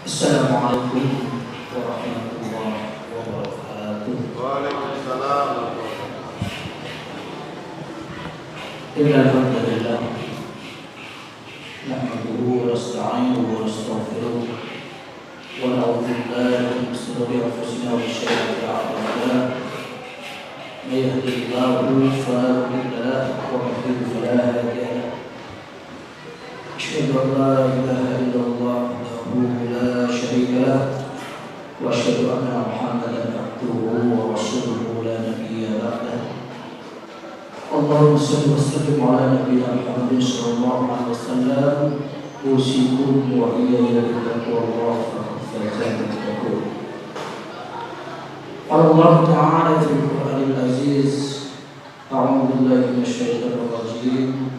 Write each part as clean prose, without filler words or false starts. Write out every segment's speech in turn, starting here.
Assalamualaikum warahmatullahi wabarakatuh. Waalaikumsalam. Innal hamdalillah nahmaduhu wa nasta'inuhu wa nastaghfiruh wa na'udzu billahi min shururi anfusina wa min sayyiati a'malina. May yahdihillahu fala mudilla lahu wa may yudlil fala hadiya lahu. Asyhadu an la ilaha illallah wahdahu la syarika lahu wa asyhadu anna Muhammadan abduhu wa rasuluhu la nabiyya ba'dahu. Allahumma shalli wa sallim ala nabiyyina Muhammadin sallallahu alaihi wasallam. Usikum wa iyaya bittaqwallah faqad faza al-muttaqun. Allah Ta'ala fil Qur'anil Aziz. A'udzu billahi minasyaitonir rajim.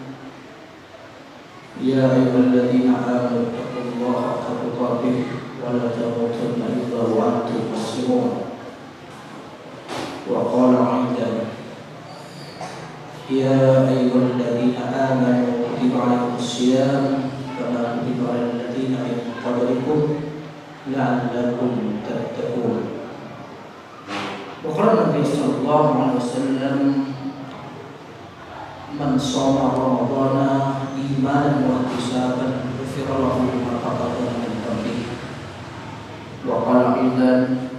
Ya ayyuhalladzina amanu taqullaha haqqa tuqatih wa la tamutunna illa wa antum muslimun. Wa qala 'aidan Ya ayyuhalladzina amanu kutiba 'alaikumus shiyam kama kutiba 'alal ladzina min qablikum la'allakum tattaqun. Wa qala Nabi sallallahu alaihi wasallam Man shoma ramadhana imanan wa ihtisaban ghufira lahu ma taqaddama min dhanbihi. Wa qala aidan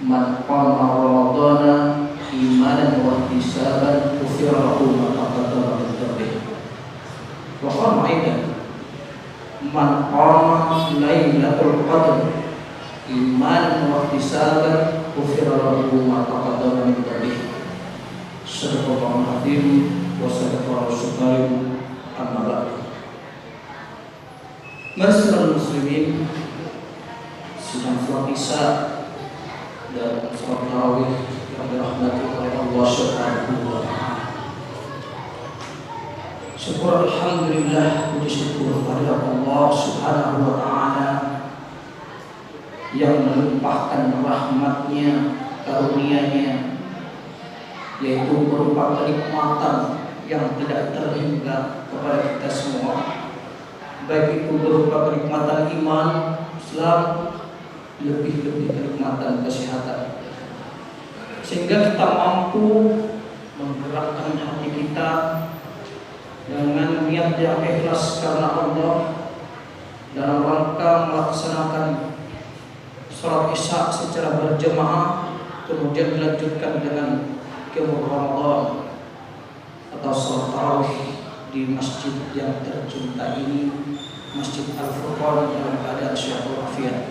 Man qama ramadhana imanan wa ihtisaban ghufira lahu ma taqaddama min dhanbihi. Wa qala aidan Man qama lailatul qadr imanan wa ihtisaban ghufira lahu ma taqaddama min dhanbihi. Sadaqallahul azim wa sadaqallahu syukarim. Amma ba'du. Masyaallah muslimin, sidang salat Isya dan salat tarawih yang dirahmati oleh Allah Subhanahu wa taala. Syukur alhamdulillah, puji syukur kepada Allah Subhanahu wa taala yang melimpahkan rahmat-Nya, karunia-Nya, yaitu berupa kenikmatan yang tidak terhingga kepada kita semua, baik itu berupa kenikmatan iman, Islam, lebih-lebih kenikmatan kesehatan, sehingga kita mampu menggerakkan hati kita dengan niat yang ikhlas karena Allah dalam rangka melaksanakan salat Isya secara berjemaah, kemudian dilanjutkan dengan qiyam Ramadan atau salat tarawih di masjid yang tercinta ini, Masjid Al-Furqan, dalam keadaan sehat walafiat.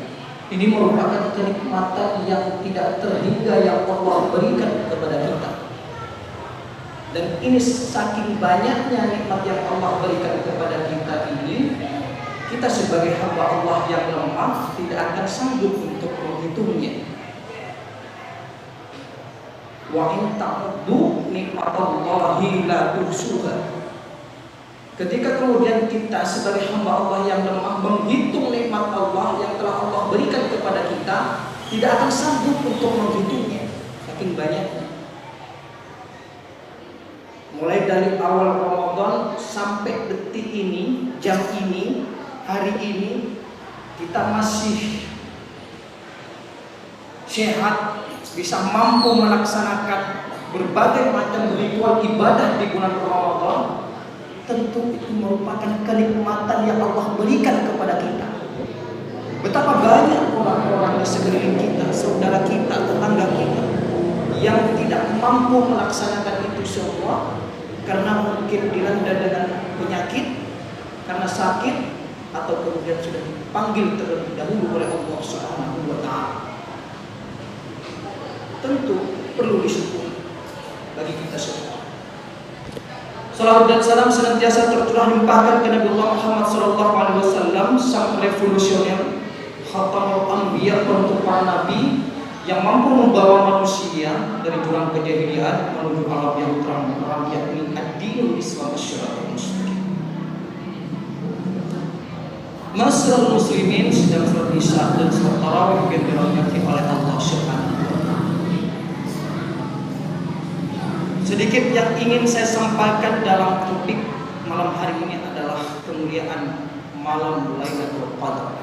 Ini merupakan kenikmatan yang tidak terhingga yang Allah berikan kepada kita. Dan ini saking banyaknya nikmat yang Allah berikan kepada kita ini, kita sebagai hamba Allah yang lemah tidak akan sanggup untuk menghitungnya. Wa in ta'uddu nikmatallahi la tuhsuha. Ketika kemudian kita sebagai hamba Allah yang lemah menghitung nikmat Allah yang telah Allah berikan kepada kita, tidak akan sanggup untuk menghitungnya, saking banyaknya. Mulai dari awal Ramadan sampai detik ini, jam ini, hari ini, kita masih sehat, bisa mampu melaksanakan berbagai macam ritual ibadah di bulan Ramadan. Tentu itu merupakan kenikmatan yang Allah berikan kepada kita. Betapa banyak orang-orang di sekeliling kita, saudara kita, tetangga kita, yang tidak mampu melaksanakan itu semua karena mungkin dilanda dengan penyakit, karena sakit, atau kemudian sudah dipanggil terlebih dahulu oleh Allah Subhanahu wa taala. Tentu perlu disyukuri bagi kita semua. Salawat dan salam senantiasa tercurah limpahkan ke Nabi Muhammad sallallahu alaihi wasallam, sang revolusioner, khatamul anbiya, penutup para nabi, yang mampu membawa manusia dari jurang kejahilian menuju alam yang terang, yakni ad-dinul Islam asy-syar'i mustaqim. Masyaallah muslimin, sedang salat Isya dan salat tarawih yang dirahmati oleh Allah Subhanahu wa taala. Sedikit yang ingin saya sampaikan dalam topik malam hari ini adalah kemuliaan malam Lailatul Qadar.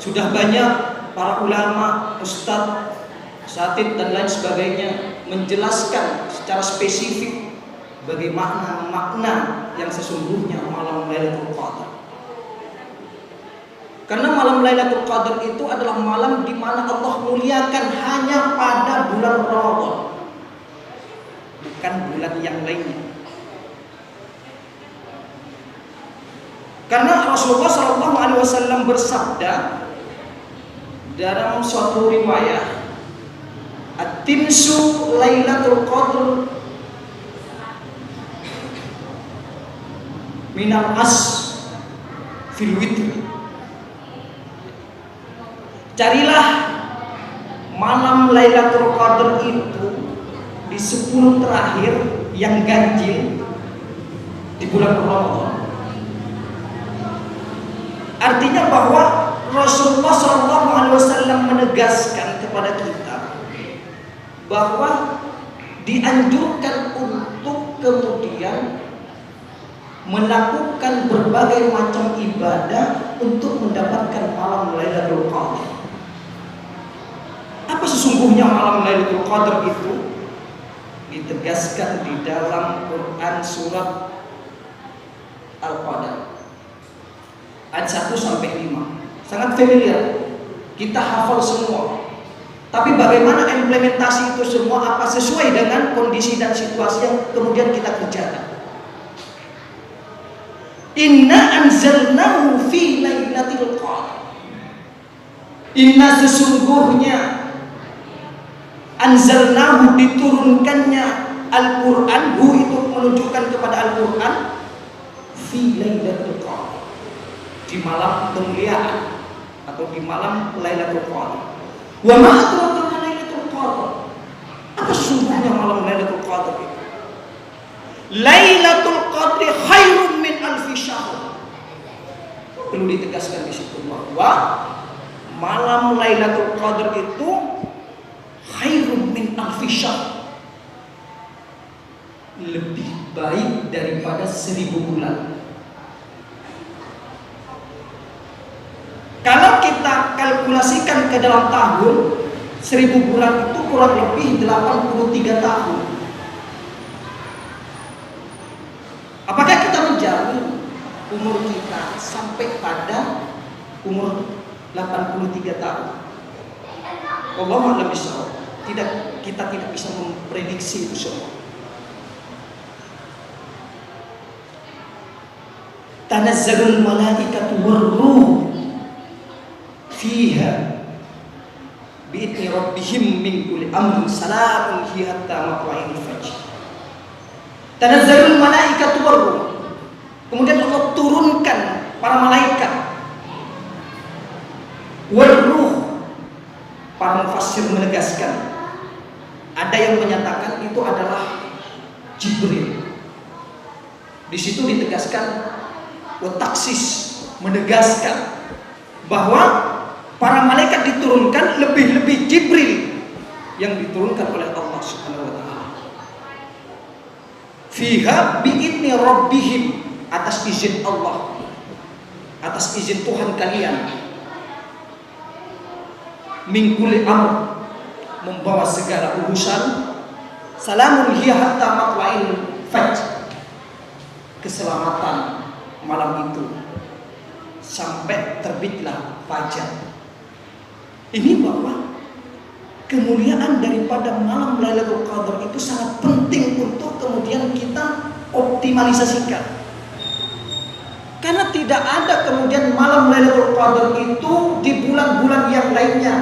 Sudah banyak para ulama, ustadz, asatidz dan lain sebagainya menjelaskan secara spesifik bagaimana makna yang sesungguhnya malam Lailatul Qadar. Karena malam Lailatul Qadar itu adalah malam di mana Allah muliakan hanya pada bulan Ramadan, bukan bulan yang lainnya. Karena Rasulullah SAW bersabda dalam suatu riwayat, "At-timsu Lailatul Qadr minal as fil witr." Carilah malam Lailatul Qadar itu di 10 terakhir yang ganjil di bulan Ramadan. Artinya bahwa Rasulullah SAW menegaskan kepada kita bahwa dianjurkan untuk kemudian melakukan berbagai macam ibadah untuk mendapatkan malam Lailatul Qadar. Apa sesungguhnya malam Lailatul Qadar itu? Ditegaskan di dalam Quran surat Al-Qadar ayat 1 sampai 5. Sangat familiar, kita hafal semua. Tapi bagaimana implementasi itu semua, apa sesuai dengan kondisi dan situasi yang kemudian kita kerjakan? Inna anzalnahu fi lailatul qadar. Inna sesungguhnya anzalnahu diturunkannya Al-Quran, hu itu menunjukkan kepada Al-Quran, fi lailatul qadar, di malam kemuliaan atau di malam Lailatul Qadar. Wa ma adraka ma Lailatul Qadar. Apa sesungguhnya malam Lailatul Qadar itu? Lailatul Qadri khairun min alfi syahr. Perlu ditegaskan di situ bahwa malam Lailatul Qadar itu khairun min alfi syahr, lebih baik daripada 1000 bulan. Kalau kita kalkulasikan ke dalam tahun, 1000 bulan itu kurang lebih 83 tahun. Apakah kita menjamin umur kita sampai pada umur 83 tahun? Wallahu a'lam bishawab. Kita tidak bisa memprediksi itu semua. Tanazzalul malaikatu war-ruh fiha bi'idni rabbihim min kulli amrin salamun hiya hatta matla'il fajr. Tanazzalul malaikatu war-ruh. Kemudian Allah turunkan para malaikat. War-ruh, para mufassir menegaskan, ada yang menyatakan itu adalah Jibril. Di situ ditegaskan wa taksis, menegaskan bahwa para malaikat diturunkan, lebih-lebih Jibril yang diturunkan oleh Allah Subhanahu wa taala. Fiha bi'idni rabbihim, atas izin Allah, atas izin Tuhan kalian. Min kulli amr, membawa segala urusan. Salamun hiya hatta matla'il fajr, keselamatan malam itu sampai terbitlah fajar. Ini bahwa kemuliaan daripada malam Lailatul Qadar itu sangat penting untuk kemudian kita optimalisasikan. Karena tidak ada kemudian malam Lailatul Qadar itu di bulan-bulan yang lainnya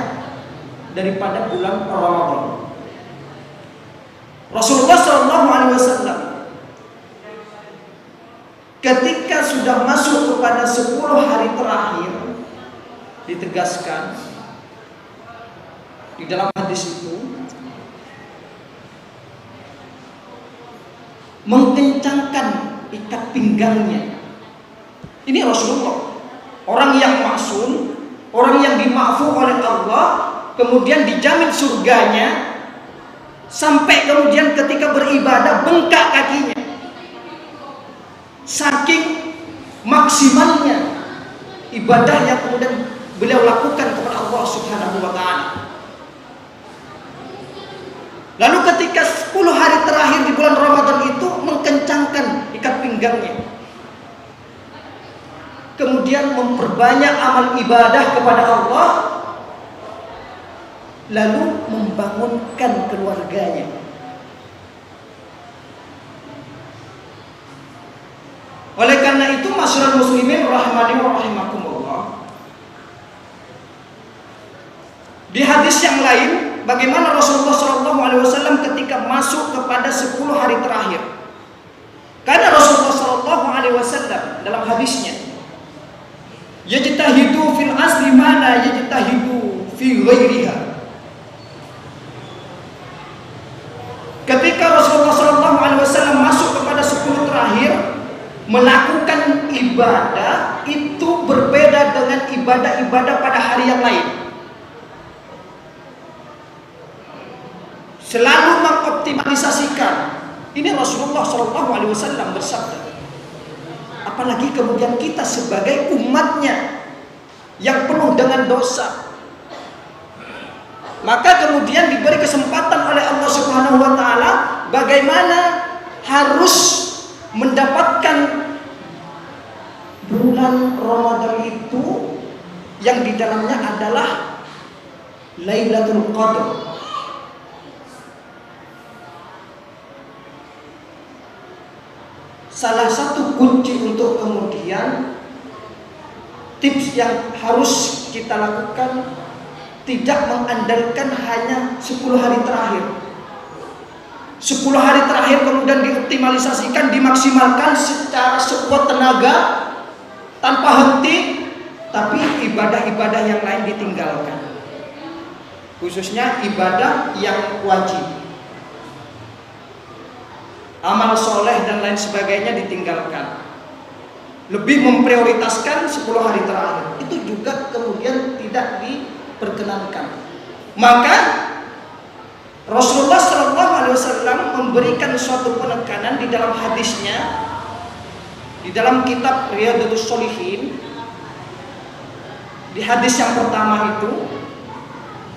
daripada bulan Ramadan. Rasulullah SAW ketika sudah masuk kepada 10 hari terakhir, ditegaskan di dalam hadis itu, mengencangkan ikat pinggangnya. Ini Rasulullah, orang yang maksum, orang yang dimaafkan oleh Allah, kemudian dijamin surganya, sampai kemudian ketika beribadah bengkak kakinya. Saking maksimalnya ibadah yang kemudian beliau lakukan kepada Allah Subhanahu wa taala. Lalu ketika 10 hari terakhir di bulan Ramadan itu mengkencangkan ikat pinggangnya. Kemudian memperbanyak amal ibadah kepada Allah, lalu membangunkan keluarganya. Oleh karena itu, masyarakat muslimin rahimani wa rahimakumullah, di hadis yang lain bagaimana Rasulullah SAW ketika masuk kepada 10 hari terakhir. Karena Rasulullah SAW dalam hadisnya, yajtahidu fil asli mana yajtahidu fi ghairiha. Ketika Rasulullah SAW masuk kepada 10 terakhir, melakukan ibadah itu berbeda dengan ibadah-ibadah pada hari yang lain. Selalu mengoptimalisasikan. Ini Rasulullah SAW bersabda. Apalagi kemudian kita sebagai umatnya yang penuh dengan dosa. Maka kemudian diberi kesempatan oleh Allah Subhanahu wa taala bagaimana harus mendapatkan bulan Ramadan itu yang di dalamnya adalah Lailatul Qadar. Salah satu kunci untuk kemudian tips yang harus kita lakukan, tidak mengandalkan hanya 10 hari terakhir. 10 hari terakhir kemudian dioptimalisasikan, dimaksimalkan secara sekuat tenaga tanpa henti, tapi ibadah-ibadah yang lain ditinggalkan, khususnya ibadah yang wajib, amal soleh dan lain sebagainya ditinggalkan. Lebih memprioritaskan 10 hari terakhir, itu juga kemudian tidak diperkenankan. Maka Rasulullah SAW memberikan suatu penekanan di dalam hadisnya, di dalam kitab Riyadhus Shalihin. Di hadis yang pertama itu,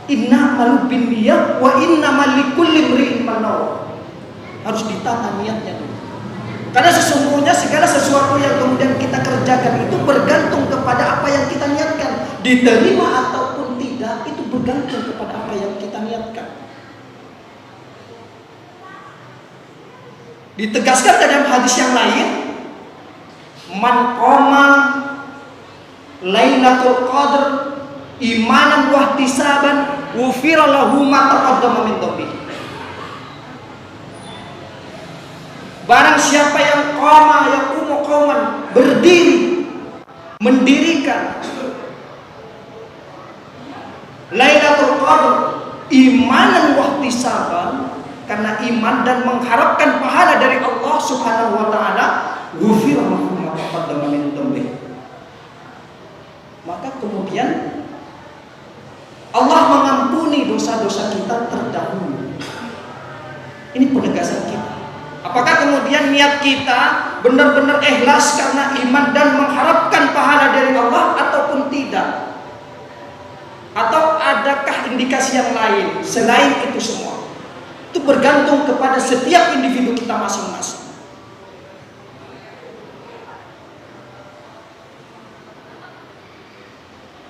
innamal binniyat wa innamal likulli imri'in ma nawa. Harus ditata niatnya dulu. Karena sesungguhnya segala sesuatu yang kemudian kita kerjakan itu bergantung kepada apa yang kita niatkan. Diterima ataupun tidak, itu bergantung kepada apa yang kita niatkan. Ditegaskan dalam hadis yang lain, man qama Lailatul Qadar imanan wa ihtisaban ghufira lahu ma taqaddama min dhanbihi. Barang siapa yang qama yaqumu qauman, berdiri mendirikan Lailatul Qadar imanan wa ihtisaban, karena iman dan mengharapkan pahala dari Allah Subhanahu wa taala, ghufira lahu ma taqaddama min dhanbihi. Maka kemudian Allah mengampuni dosa-dosa kita terdahulu. Ini penegasan kita. Apakah kemudian niat kita benar-benar ikhlas karena iman dan mengharapkan pahala dari Allah ataupun tidak? Atau adakah indikasi yang lain selain itu semua? Itu bergantung kepada setiap individu kita masing-masing.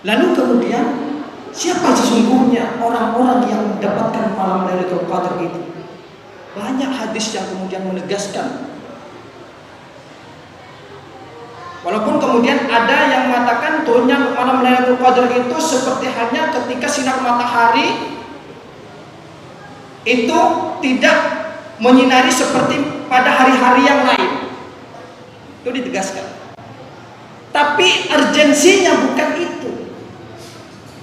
Lalu kemudian siapa sesungguhnya orang-orang yang mendapatkan malam Lailatul Qadar itu? Banyak hadis yang kemudian menegaskan. Walaupun kemudian ada yang mengatakan turunnya malam Lailatul Qadar itu seperti halnya ketika sinar matahari itu tidak menyinari seperti pada hari-hari yang lain. Itu ditegaskan. Tapi urgensinya bukan itu.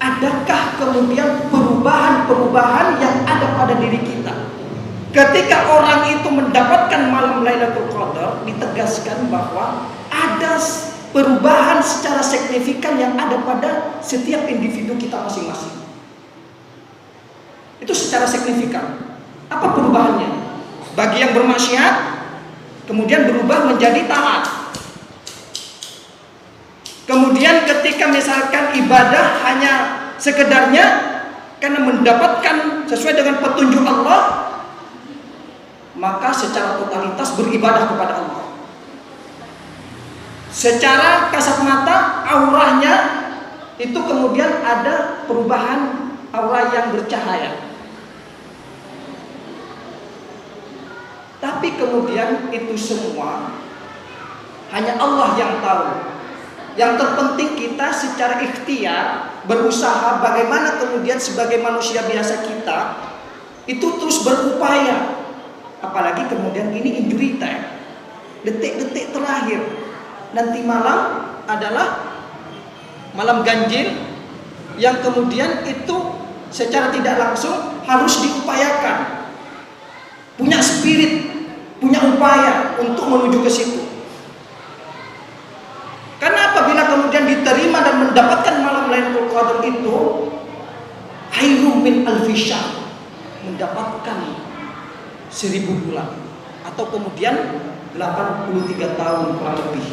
Adakah kemudian perubahan-perubahan yang ada pada diri kita? Ketika orang itu mendapatkan malam Lailatul Qadar, ditegaskan bahwa ada perubahan secara signifikan yang ada pada setiap individu kita masing-masing. Itu secara signifikan. Apa perubahannya? Bagi yang bermaksiat, kemudian berubah menjadi taat. Kemudian ketika misalkan ibadah hanya sekedarnya karena mendapatkan sesuai dengan petunjuk Allah, maka secara totalitas beribadah kepada Allah. Secara kasat mata auranya itu kemudian ada perubahan aura yang bercahaya. Tapi kemudian itu semua hanya Allah yang tahu. Yang terpenting kita secara ikhtiar berusaha bagaimana kemudian sebagai manusia biasa kita itu terus berupaya. Apalagi kemudian ini injury time, detik-detik terakhir. Nanti malam adalah malam ganjil yang kemudian itu secara tidak langsung harus diupayakan. Punya spirit, punya upaya untuk menuju ke situ. Karena apabila kemudian diterima dan mendapatkan malam Lailatul Qadar itu khairum min alfi syahr, mendapatkan 1000 bulan atau kemudian 83 tahun kurang lebih.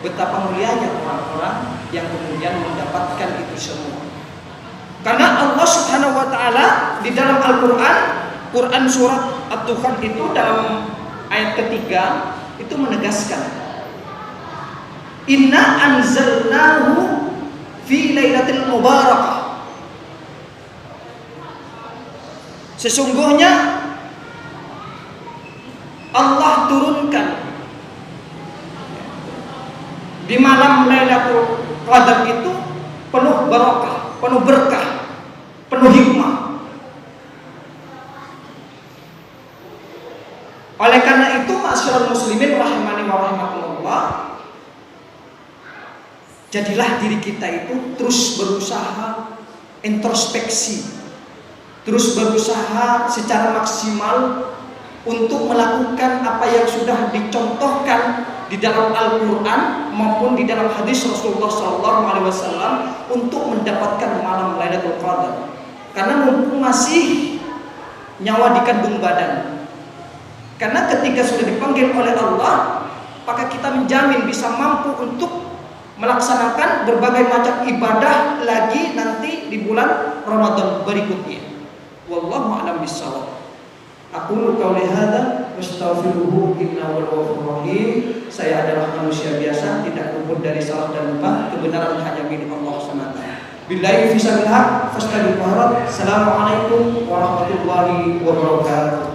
Betapa mulianya orang-orang yang kemudian mendapatkan itu semua. Karena Allah Subhanahu wa taala di dalam Al-Qur'an, Quran surat At-Dukhan itu dalam ayat ketiga itu menegaskan, Inna anzalnahu fi lailatul mubarakah. Sesungguhnya Allah turunkan di malam Lailatul Qadar itu penuh barakah, penuh berkah, penuh hikmah. Oleh karena itu, ma'asyiral muslimin rahimani wa rahimakumullah, jadilah diri kita itu terus berusaha introspeksi, terus berusaha secara maksimal untuk melakukan apa yang sudah dicontohkan di dalam Al-Quran maupun di dalam hadis Rasulullah SAW untuk mendapatkan malam Lailatul Qadar. Karena mumpung masih nyawa di kandung badan. Karena ketika sudah dipanggil oleh Allah, maka kita menjamin bisa mampu untuk melaksanakan berbagai macam ibadah lagi nanti di bulan Ramadan berikutnya. Wallahu a'lam bishawab. Aku qauli hadza wastaghfiruhu innahu ghafurur rahim. Saya adalah manusia biasa, tidak luput dari salah dan lupa. Kebenaran hanya milik Allah semata. Billahi fi sabilillah fastaghfiruh. Assalamualaikum warahmatullahi wabarakatuh.